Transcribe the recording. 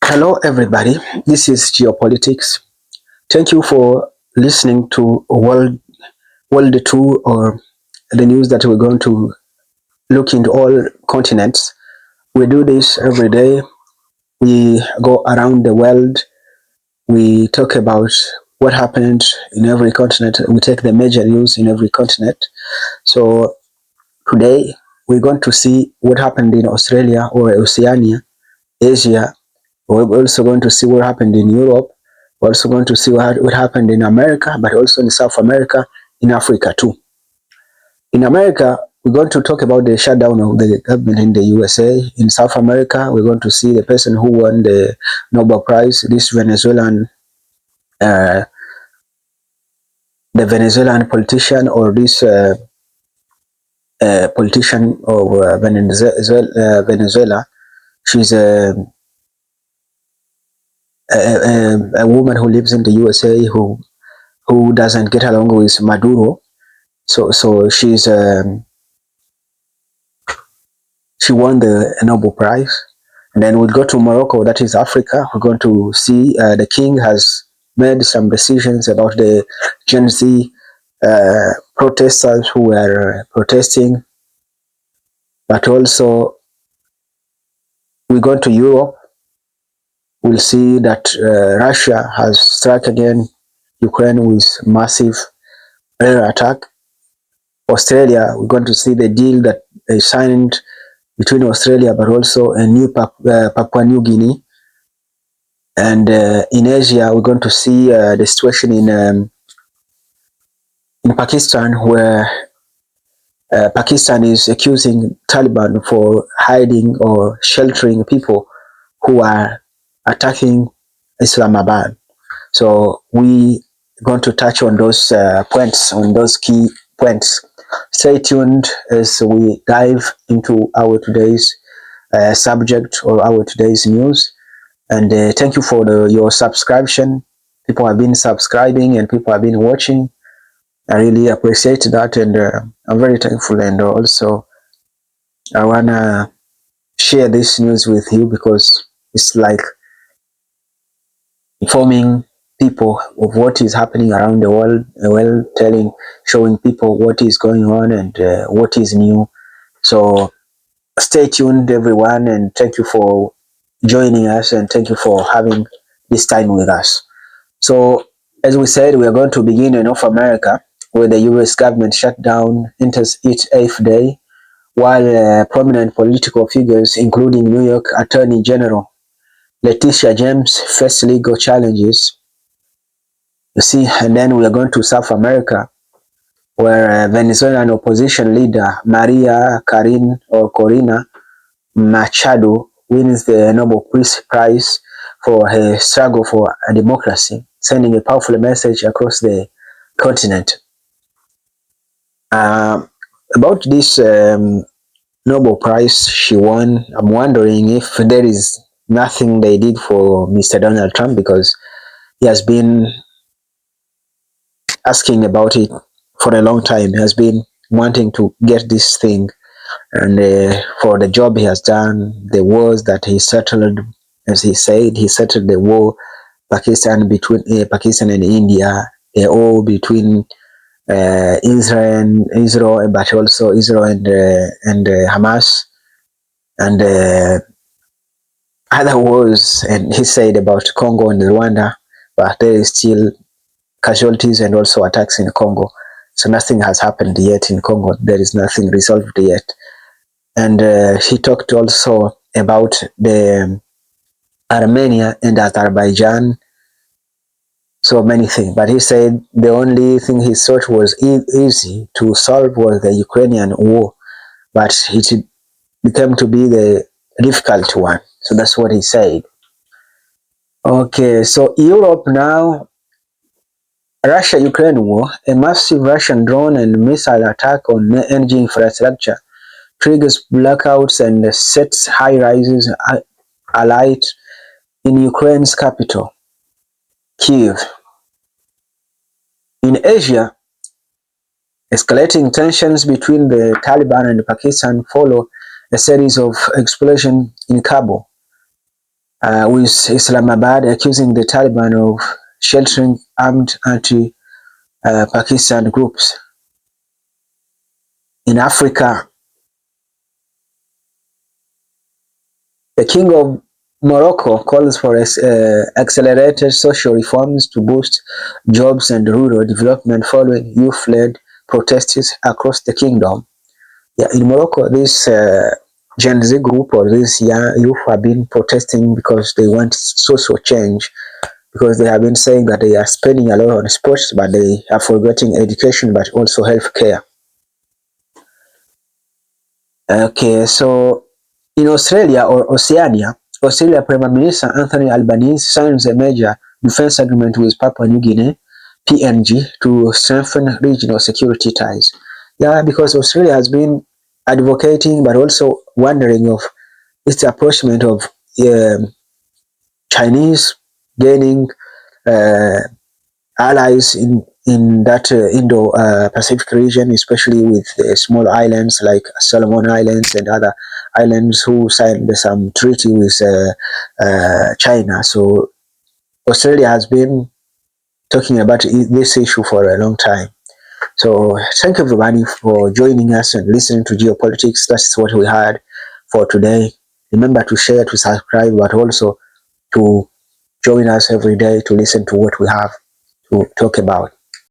Hello, everybody. This is Geopolitics. Thank you for listening to World Two, or the news that we're going to look into all continents. We do this every day. We go around the world. We talk about what happened in every continent. We take the major news in every continent. So today we're going to see what happened in Australia or Oceania, Asia. We're also going to see what happened in Europe. We're also going to see what happened in America, but also in South America, in Africa too. In America, we're going to talk about the shutdown of the government in the USA. In South America, we're going to see the person who won the Nobel Prize, this Venezuelan, uh, the Venezuelan politician, or this politician of Venezuela. She's a woman who lives in the USA who doesn't get along with Maduro. So she won the Nobel Prize. And then we'll go to Morocco, that is Africa. We're going to see the king has made some decisions about the Gen Z protesters who were protesting. But also we go to Europe. We'll see that Russia has struck again Ukraine with massive air attack. Australia, we're going to see the deal that they signed between Australia but also a new Papua New Guinea. And in Asia, we're going to see the situation in Pakistan, where Pakistan is accusing Taliban for hiding or sheltering people who are attacking Islamabad. So we are going to touch on those points, on those key points. Stay tuned as we dive into our today's subject or our today's news. And thank you for your subscription. People have been subscribing and people have been watching. I really appreciate that, and I'm very thankful. And also, I wanna share this news with you because it's like informing people of what is happening around the world, showing people what is going on and what is new. So stay tuned, everyone, and thank you for joining us, and thank you for having this time with us. So, as we said, we are going to begin in North America, where the US government shutdown enters its eighth day, while prominent political figures, including New York Attorney General Letitia James, face legal challenges. You see, and then we are going to South America, where Venezuelan opposition leader Maria Corina Machado wins the Nobel Peace Prize for her struggle for a democracy, sending a powerful message across the continent. About this Nobel Prize she won, I'm wondering if there is nothing they did for Mr. Donald Trump, because he has been asking about it for a long time. He has been wanting to get this thing, and for the job he has done, the wars that he settled, as he said, he settled the war between Pakistan and India, the war between Israel, but also Israel and Hamas, and other wars. And he said about Congo and Rwanda, but there is still casualties and also attacks in Congo. So nothing has happened yet in Congo. There is nothing resolved yet. And he talked also about the Armenia and Azerbaijan, so many things. But he said the only thing he thought was easy to solve was the Ukrainian war, but it became to be the difficult one. So that's what he said. Okay, so Europe now, Russia-Ukraine war, a massive Russian drone and missile attack on energy infrastructure triggers blackouts and sets high rises alight in Ukraine's capital, Kyiv. In Asia, escalating tensions between the Taliban and Pakistan follow a series of explosions in Kabul. with Islamabad accusing the Taliban of sheltering armed anti-Pakistan groups. In Africa, the King of Morocco calls for accelerated social reforms to boost jobs and rural development following youth-led protests across the kingdom. Yeah, in Morocco, this Gen Z group or this young youth have been protesting because they want social change, because they have been saying that they are spending a lot on sports, but they are forgetting education, but also healthcare. Okay, so in Australia or Oceania, Australia Prime Minister Anthony Albanese signs a major defense agreement with Papua New Guinea (PNG) to strengthen regional security ties. Yeah, because Australia has been advocating but also wondering of its approachment of um, Chinese gaining uh, allies in that Indo-Pacific region, especially with small islands like Solomon Islands and other islands who signed some treaty with China. So Australia has been talking about this issue for a long time. So thank you everybody for joining us and listening to geopolitics. That's what we had for today. Remember to share, to subscribe, but also to join us every day to listen to what we have to talk about.